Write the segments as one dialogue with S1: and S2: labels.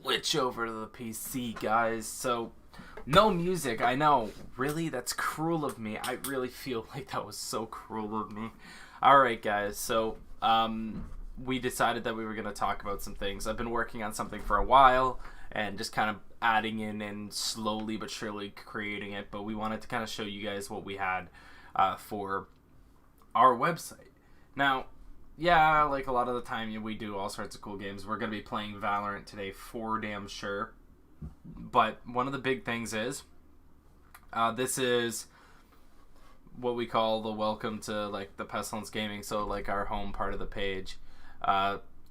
S1: switch over to the PC, guys. So, no music. I know. Really? That's cruel of me. I really feel like that was so cruel of me. Alright, guys. So, we decided that we were going to talk about some things. I've been working on something for a while and just kind of adding in and slowly but surely creating it. But we wanted to kind of show you guys what we had for our website. Now, yeah, like a lot of the time we do all sorts of cool games. We're going to be playing Valorant today for damn sure. But one of the big things is, this is what we call the welcome to like the Pestilence Gaming, so like our home part of the page.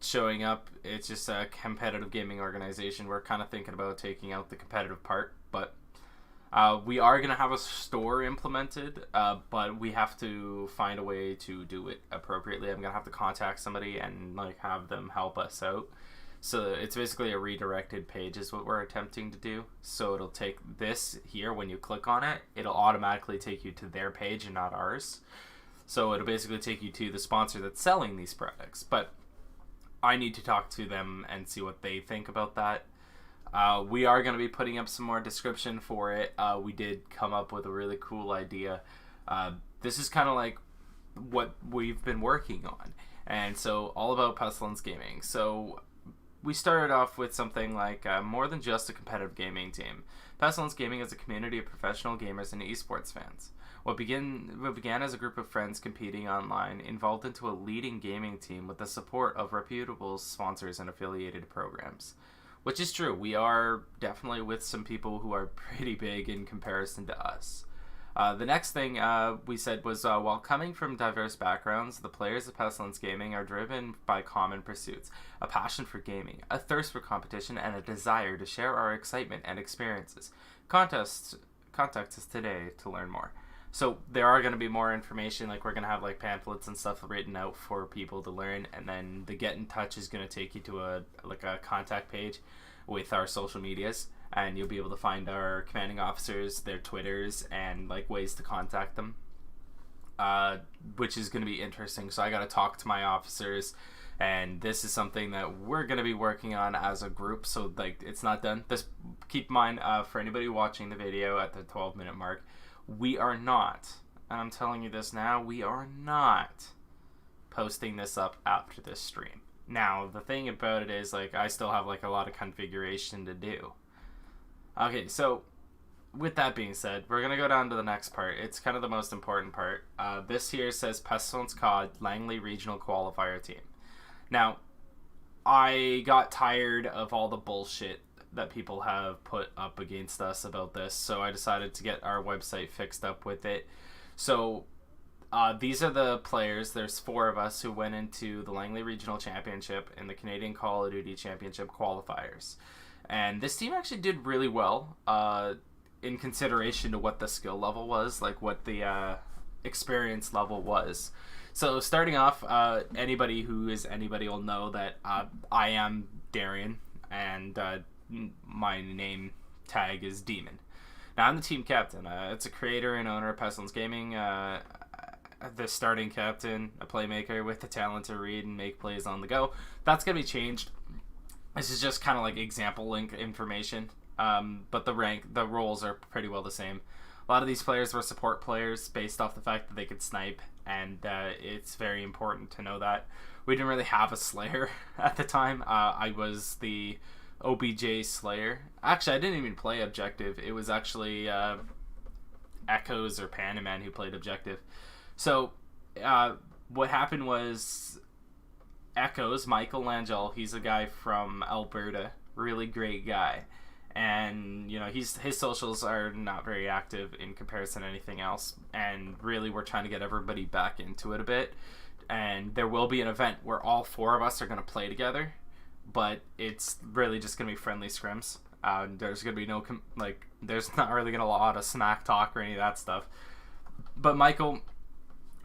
S1: Showing up, it's just a competitive gaming organization. We're kind of thinking about taking out the competitive part, but we are going to have a store implemented, but we have to find a way to do it appropriately. I'm going to have to contact somebody and like have them help us out. So it's basically a redirected page is what we're attempting to do. So it'll take this here, when you click on it, it'll automatically take you to their page and not ours. So it'll basically take you to the sponsor that's selling these products. But I need to talk to them and see what they think about that. We are going to be putting up some more description for it. We did come up with a really cool idea. This is kind of like what we've been working on. And so all about Pestilence Gaming. So we started off with something like more than just a competitive gaming team. Pestilence Gaming is a community of professional gamers and esports fans. What began as a group of friends competing online evolved into a leading gaming team with the support of reputable sponsors and affiliated programs. Which is true. We are definitely with some people who are pretty big in comparison to us. The next thing we said was, while coming from diverse backgrounds, the players of Pestilence Gaming are driven by common pursuits, a passion for gaming, a thirst for competition, and a desire to share our excitement and experiences. Contact us today to learn more. So there are going to be more information, like we're going to have like pamphlets and stuff written out for people to learn, and then the get in touch is going to take you to a contact page with our social medias, and you'll be able to find our commanding officers, their Twitters, and like ways to contact them, which is going to be interesting. So I got to talk to my officers, and this is something that we're going to be working on as a group. So like it's not done. This, keep in mind, for anybody watching the video at the 12-minute mark, we are not, and I'm telling you this now, we are not posting this up after this stream. Now, the thing about it is, like, I still have, like, a lot of configuration to do. Okay, so, with that being said, we're going to go down to the next part. It's kind of the most important part. This here says Pestilence COD Langley Regional Qualifier Team. Now, I got tired of all the bullshit that people have put up against us about this, so I decided to get our website fixed up with it. So these are the players. There's 4 of us who went into the Langley Regional Championship and the Canadian Call of Duty Championship qualifiers, and this team actually did really well in consideration to what the skill level was, like what the experience level was. So starting off, anybody who is anybody will know that I am Darian, and my name tag is Demon. Now I'm the team captain. It's a creator and owner of Pestilence Gaming, the starting captain, a playmaker with the talent to read and make plays on the go. That's going to be changed. This is just kind of like example link information, but the roles are pretty well the same. A lot of these players were support players based off the fact that they could snipe, and it's very important to know that. We didn't really have a Slayer at the time. I was the OBJ Slayer. Actually, I didn't even play Objective. It was actually Echoes or Panaman who played Objective. So what happened was Echoes, Michael Langell, he's a guy from Alberta, really great guy. And, you know, his socials are not very active in comparison to anything else. And really, we're trying to get everybody back into it a bit. And there will be an event where all 4 of us are going to play together. But it's really just going to be friendly scrims. There's going to be no, there's not really going to be a lot of smack talk or any of that stuff. But Michael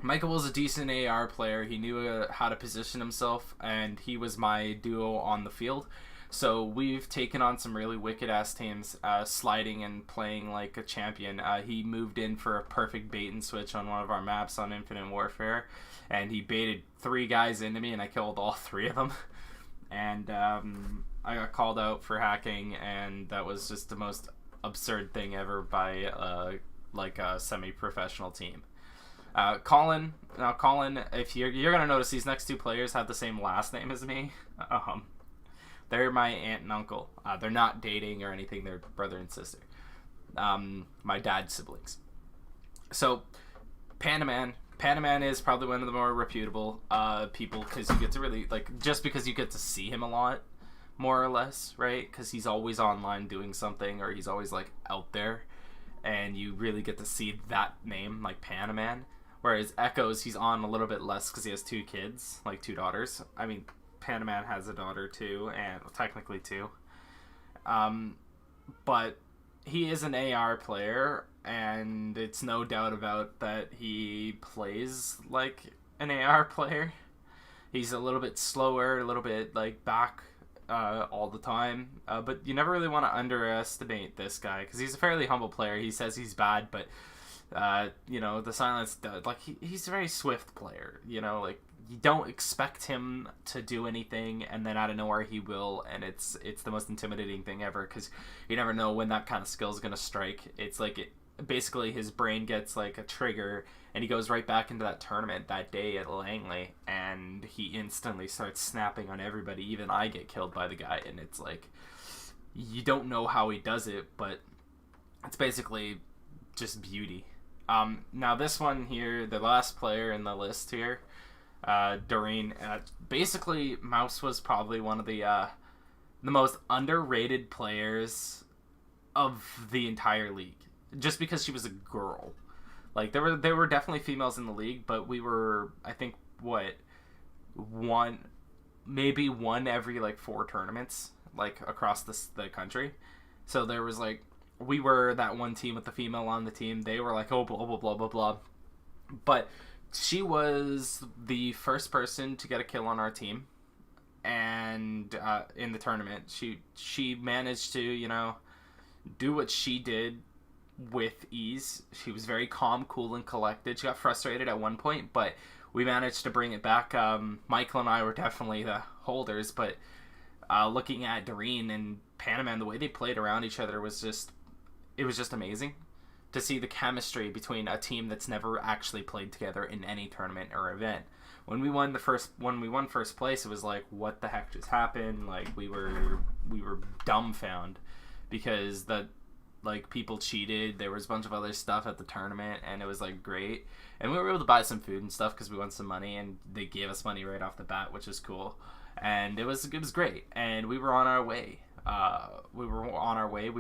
S1: was a decent AR player. He knew how to position himself, and he was my duo on the field. So we've taken on some really wicked-ass teams, sliding and playing like a champion. He moved in for a perfect bait and switch on one of our maps on Infinite Warfare, and he baited 3 guys into me, and I killed all 3 of them. And I got called out for hacking, and that was just the most absurd thing ever by like a semi-professional team. Colin, if you're gonna notice, these next two players have the same last name as me. They're my aunt and uncle. They're not dating or anything. They're brother and sister. My dad's siblings. So, Panaman is probably one of the more reputable people, because you get to really, like, just because you get to see him a lot, more or less, right? Because he's always online doing something, or he's always, like, out there, and you really get to see that name, like Panaman. Whereas Echoes, he's on a little bit less because he has two kids, like two daughters. I mean, Panaman has a daughter too, and technically two. But he is an AR player, and it's no doubt about that he plays like an AR player. He's a little bit slower, a little bit like back all the time, but you never really want to underestimate this guy because he's a fairly humble player. He says he's bad, but the silence, like he's a very swift player. Like you don't expect him to do anything, and then out of nowhere he will, and it's the most intimidating thing ever because you never know when that kind of skill is gonna strike. It's like basically his brain gets like a trigger, and he goes right back into that tournament that day at Langley, and he instantly starts snapping on everybody. Even I get killed by the guy, and it's like you don't know how he does it, but it's basically just beauty. Now this one here, the last player in the list here, Doreen. Basically, Mouse was probably one of the most underrated players of the entire league, just because she was a girl. Like there were definitely females in the league, but we were, I think, one every like 4 tournaments, like across the country. So there was like, we were that one team with the female on the team. They were like, oh, blah, blah, blah, blah, blah. But she was the first person to get a kill on our team. And in the tournament, she managed to, do what she did with ease. She was very calm, cool, and collected. She got frustrated at one point, but we managed to bring it back. Michael and I were definitely the holders, but looking at Doreen and Panaman, the way they played around each other was just amazing to see the chemistry between a team that's never actually played together in any tournament or event. When we won first place, it was like, what the heck just happened? Like we were dumbfounded because people cheated. There was a bunch of other stuff at the tournament, and it was like great. And we were able to buy some food and stuff because we won some money, and they gave us money right off the bat, which is cool. And it was great. And we were on our way. We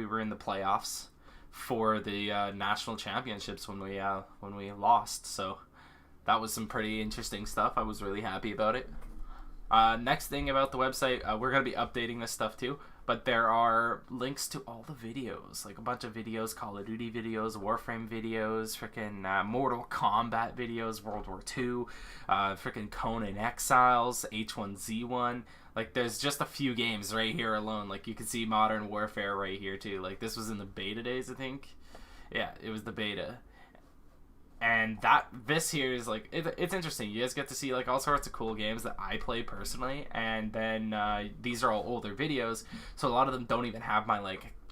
S1: were in the playoffs for the national championships when we lost. So that was some pretty interesting stuff. I was really happy about it. Next thing about the website, we're going to be updating this stuff too, but there are links to all the videos, like a bunch of videos, Call of Duty videos, Warframe videos, freaking Mortal Kombat videos, World War II, freaking Conan Exiles, H1Z1. Like, there's just a few games right here alone. Like, you can see Modern Warfare right here, too. Like, this was in the beta days, I think. Yeah, it was the beta. And this here is, like, it's interesting. You guys get to see, like, all sorts of cool games that I play personally. And then these are all older videos. So a lot of them don't even have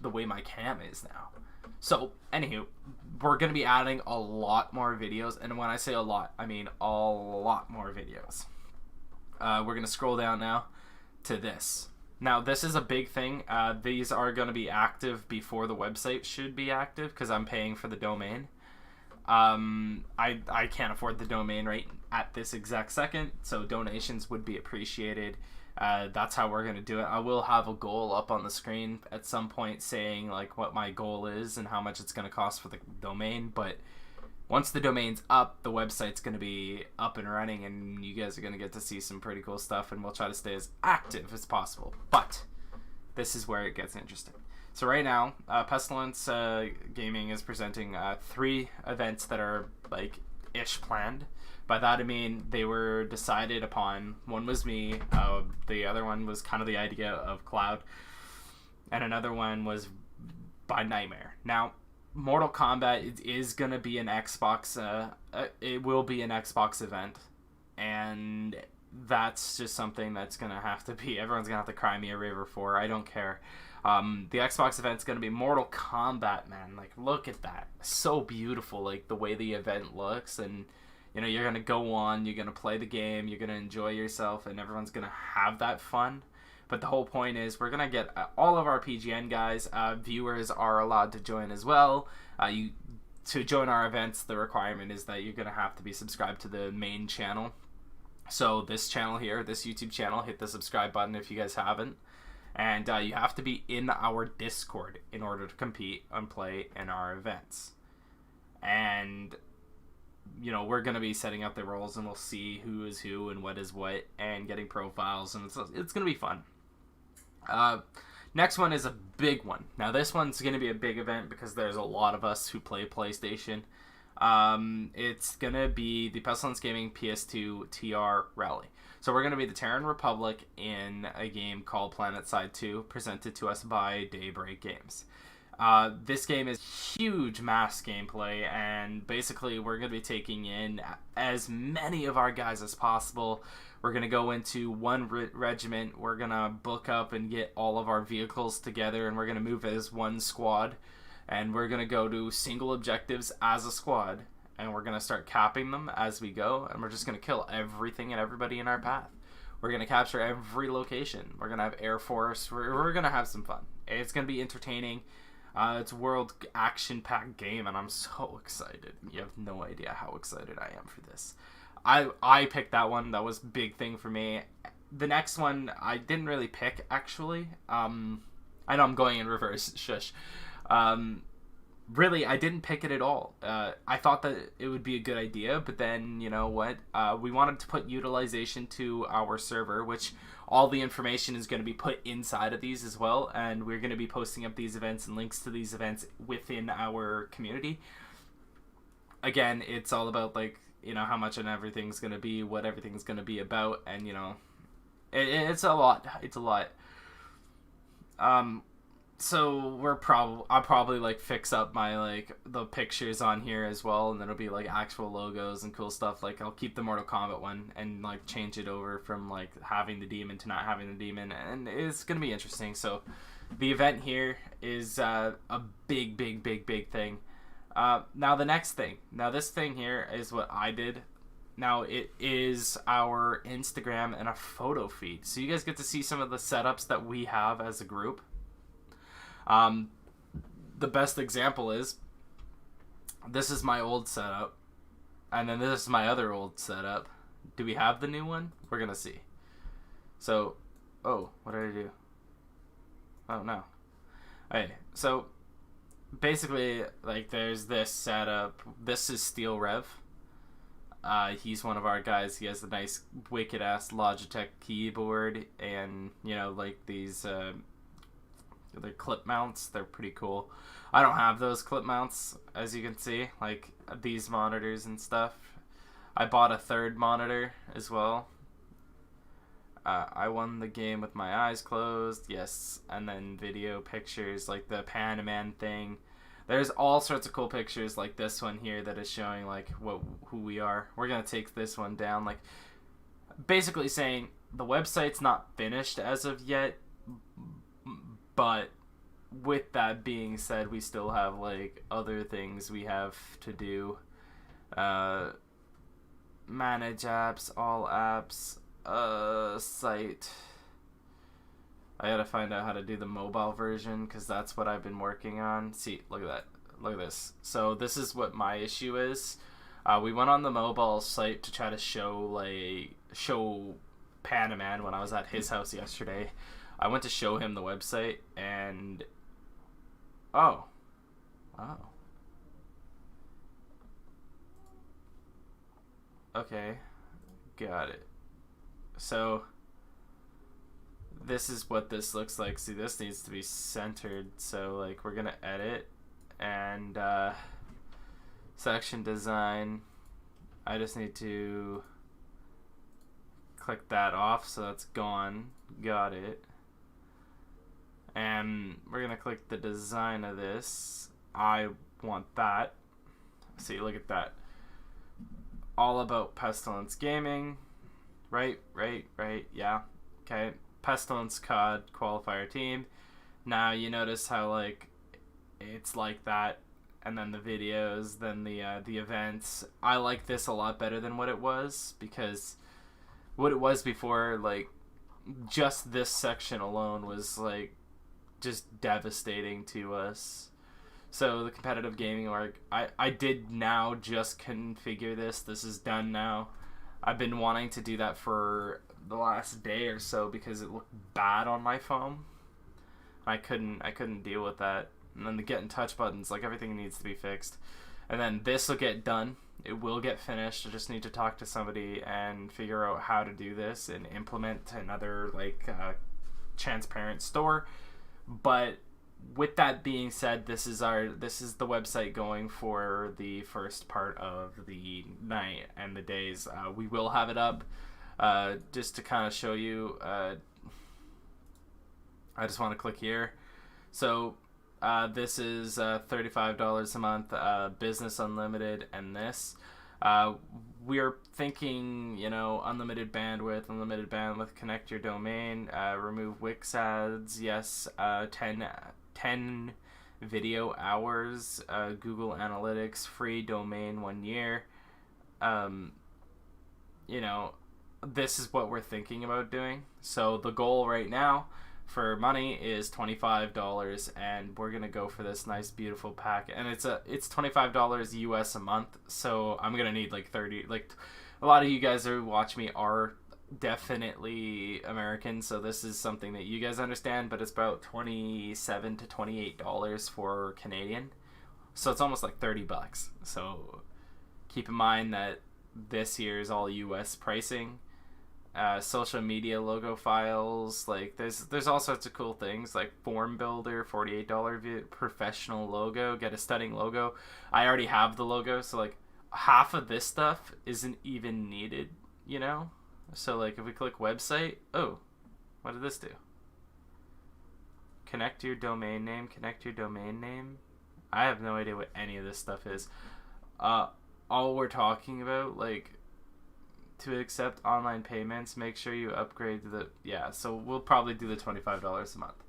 S1: the way my cam is now. So, anywho, we're going to be adding a lot more videos. And when I say a lot, I mean a lot more videos. We're going to scroll down now to this. Now, this is a big thing. These are going to be active before the website should be active because I'm paying for the domain. I can't afford the domain right at this exact second, so donations would be appreciated. That's how we're going to do it. I will have a goal up on the screen at some point saying like what my goal is and how much it's going to cost for the domain, but once the domain's up, the website's going to be up and running, and you guys are going to get to see some pretty cool stuff, and we'll try to stay as active as possible. But this is where it gets interesting. So right now, Pestelence Gaming is presenting 3 events that are like-ish planned. By that I mean they were decided upon. One was me, the other one was kind of the idea of Cloud, and another one was by Nightmare. Now, Mortal Kombat is gonna be an Xbox. It will be an Xbox event, and that's just something that's gonna have to be, everyone's gonna have to cry me a river for. I don't care. The Xbox event's gonna be Mortal Kombat, man. Like, look at that, so beautiful. Like the way the event looks, and you know, you're gonna go on, you're gonna play the game, you're gonna enjoy yourself, and everyone's gonna have that fun. But the whole point is, we're gonna get all of our PGN guys. Viewers are allowed to join as well. To join our events, the requirement is that you're gonna have to be subscribed to the main channel. So this channel here, this YouTube channel, hit the subscribe button if you guys haven't. And you have to be in our Discord in order to compete and play in our events. And, you know, we're going to be setting up the roles, and we'll see who is who and what is what, and getting profiles, and it's going to be fun. Next one is a big one. Now this one's going to be a big event because there's a lot of us who play PlayStation. It's gonna be the Pestelence Gaming PS2 TR Rally. So we're gonna be the Terran Republic in a game called PlanetSide 2, presented to us by Daybreak Games. This game is huge mass gameplay, and basically we're gonna be taking in as many of our guys as possible. We're gonna go into one regiment. We're gonna book up and get all of our vehicles together, and we're gonna move as one squad. And we're going to go to single objectives as a squad. And we're going to start capping them as we go. And we're just going to kill everything and everybody in our path. We're going to capture every location. We're going to have Air Force. We're going to have some fun. It's going to be entertaining. It's a world action-packed game. And I'm so excited. You have no idea how excited I am for this. I picked that one. That was a big thing for me. The next one I didn't really pick, actually. I know I'm going in reverse. Shush. Really, I didn't pick it at all. I thought that it would be a good idea, but then, you know what? We wanted to put utilization to our server, which all the information is going to be put inside of these as well, and we're going to be posting up these events and links to these events within our community. Again, it's all about, like, you know, how much and everything's going to be, what everything's going to be about, and, you know, it's a lot. It's a lot. So I'll probably like fix up my like the pictures on here as well, and then it'll be like actual logos and cool stuff. Like I'll keep the Mortal Kombat one and like change it over from like having the demon to not having the demon, and it's gonna be interesting. So the event here is a big thing. Now the next thing. Now this thing here is what I did. Now it is our Instagram and a photo feed, so you guys get to see some of the setups that we have as a group. The best example is, this is my old setup, and then this is my other old setup. Do we have the new one? We're gonna see. So, oh, what did I do? Oh, no. Okay, so, basically, like, there's this setup. This is Steel Rev. He's one of our guys. He has the nice, wicked-ass Logitech keyboard, and, you know, like, these, the clip mounts. They're pretty cool. I don't have those clip mounts, as you can see, like these monitors and stuff. I bought a third monitor as well. I won the game with my eyes closed, yes, and then video pictures like the Panaman thing. There's all sorts of cool pictures like this one here that is showing like who we are. We're gonna take this one down, like basically saying the website's not finished as of yet. But with that being said, we still have like other things we have to do. Manage apps, all apps, site. I gotta find out how to do the mobile version because that's what I've been working on. See, look at that. Look at this. So this is what my issue is. We went on the mobile site to try to show Panaman when I was at his house yesterday. I went to show him the website, and oh, okay, got it. So this is what this looks like. See, this needs to be centered. So like we're gonna edit and section design. I just need to click that off, so that's gone. Got it. And we're gonna click the design of this. I want that. See, look at that. All about Pestelence Gaming. Right. Yeah. Okay. Pestilence COD qualifier team. Now you notice how like it's like that, and then the videos, then the events. I like this a lot better than what it was, because what it was before, like just this section alone was like just devastating to us. So the competitive gaming org, I did now just configure this. This is done now. I've been wanting to do that for the last day or so because it looked bad on my phone. I couldn't deal with that. And then the get in touch buttons, like everything needs to be fixed. And then this will get done. It will get finished. I just need to talk to somebody and figure out how to do this and implement another like transparent store. But with that being said, this is the website going for the first part of the night and the days. We will have it up just to kind of show you. I just want to click here. So this is $35 a month, business unlimited, and this. We're thinking, unlimited bandwidth, connect your domain, remove Wix ads, yes, 10 video hours, Google Analytics, free domain 1 year. This is what we're thinking about doing. So the goal right now for money is $25, and we're gonna go for this nice beautiful pack, and it's $25 US a month. So I'm gonna need like 30. Like a lot of you guys who watch me are definitely American, so this is something that you guys understand. But it's about $27 to $28 for Canadian, so it's almost like $30. So keep in mind that this here is all US pricing. Social media logo files, like there's all sorts of cool things, like form builder, $48 professional logo, get a stunning logo. I already have the logo, so like half of this stuff isn't even needed, so like if we click website, oh, what did this do? Connect your domain name. I have no idea what any of this stuff is. All we're talking about, like, to accept online payments, make sure you upgrade to so we'll probably do the $25 a month.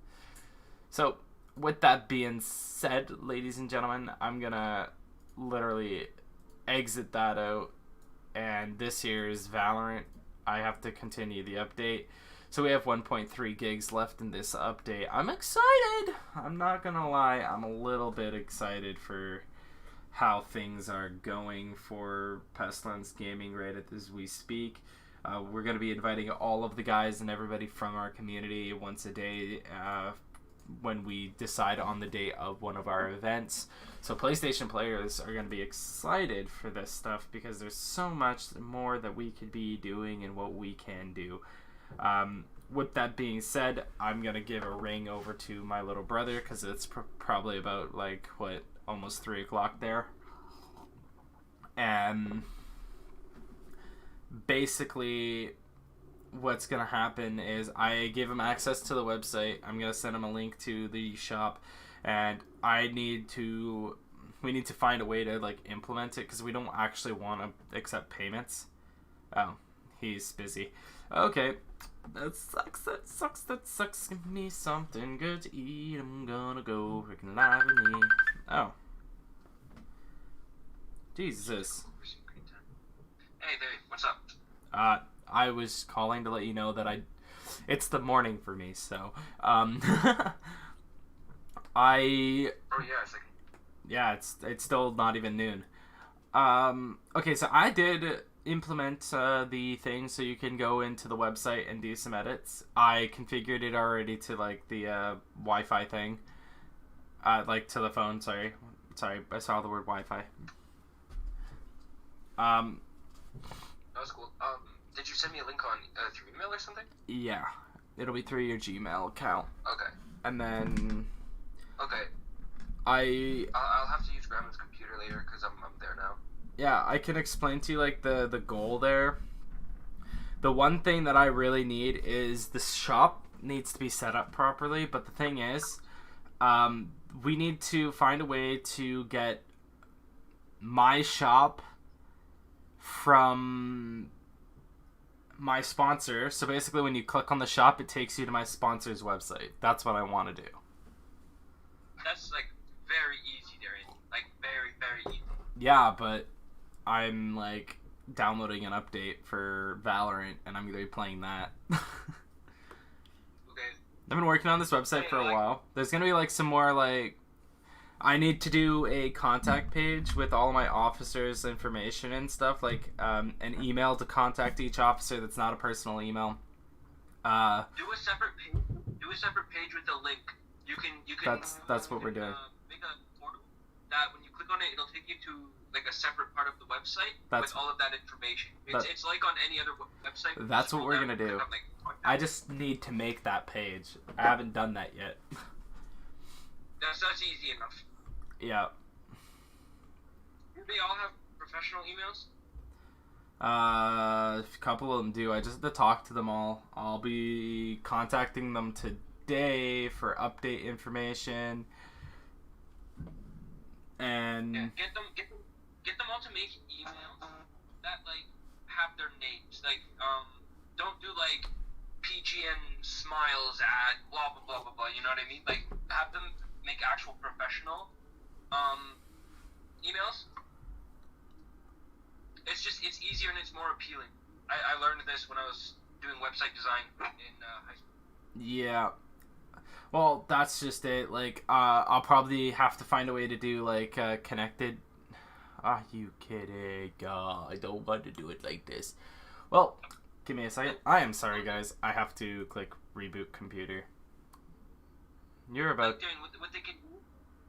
S1: So with that being said, ladies and gentlemen, I'm gonna literally exit that out, and this here is Valorant. I have to continue the update. So we have 1.3 gigs left in this update. I'm excited. I'm not gonna lie, I'm a little bit excited for how things are going for Pestelence Gaming right as we speak. We're going to be inviting all of the guys and everybody from our community once a day when we decide on the date of one of our events. So PlayStation players are going to be excited for this stuff because there's so much more that we could be doing and what we can do. With that being said, I'm going to give a ring over to my little brother because it's probably about almost 3 o'clock there. And basically what's gonna happen is I give him access to the website. I'm gonna send him a link to the shop, and we need to find a way to like implement it because we don't actually want to accept payments. Oh, he's busy. Okay, that sucks. Give me something good to eat. I'm gonna go freaking live in me. Oh. Jesus.
S2: Hey there, what's up?
S1: I was calling to let you know that it's the morning for me, so,
S2: Oh yeah, it's like...
S1: Yeah, it's still not even noon. Okay, so I did implement the thing so you can go into the website and do some edits. I configured it already to, like, the, Wi-Fi thing. Like, to the phone, sorry, I saw the word Wi-Fi.
S2: That was cool. Did you send me a link on through email or something?
S1: Yeah, it'll be through your Gmail account.
S2: Okay.
S1: And then...
S2: Okay.
S1: I'll
S2: have to use Grandma's computer later because I'm there now.
S1: Yeah, I can explain to you, like, the goal there. The one thing that I really need is the shop needs to be set up properly, but the thing is, we need to find a way to get my shop from my sponsor. So basically, when you click on the shop, it takes you to my sponsor's website. That's what I want to do.
S2: That's like very easy, Darian. Like very, very easy.
S1: Yeah, but I'm like downloading an update for Valorant, and I'm gonna be playing that.
S2: Okay.
S1: I've been working on this website for a while. There's gonna be like some more like I need to do a contact page with all of my officers' information and stuff, like an email to contact each officer that's not a personal email.
S2: Do a separate page. Do a separate page with a link. You can.
S1: That's what we're doing.
S2: Make a portal that when you click on it, it'll take you to like a separate part of the website with all of that information. It's like on any other website.
S1: That's what we're gonna do. I just need to make that page. I haven't done that yet.
S2: That's easy enough.
S1: Yeah.
S2: Do they all have professional emails?
S1: A couple of them do. I just have to talk to them all. I'll be contacting them today for update information. And
S2: yeah, get them all to make emails that like have their names. Like don't do like PGN smiles at blah blah blah blah blah. You know what I mean? Like have them make actual professional emails. It's easier and it's more appealing. I learned this when I was doing website design in high school.
S1: Yeah. Well, that's just it. Like, I'll probably have to find a way to do, like, connected... Are you kidding? I don't want to do it like this. Well, give me a second. I am sorry, guys. I have to click reboot computer. You're about...
S2: Like,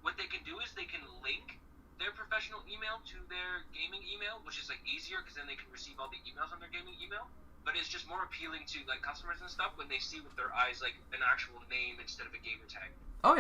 S2: what they can do is they can link their professional email to their gaming email, which is, like, easier because then they can receive all the emails on their gaming email. But it's just more appealing to like customers and stuff when they see with their eyes like an actual name instead of a gamer tag.
S1: Oh yeah.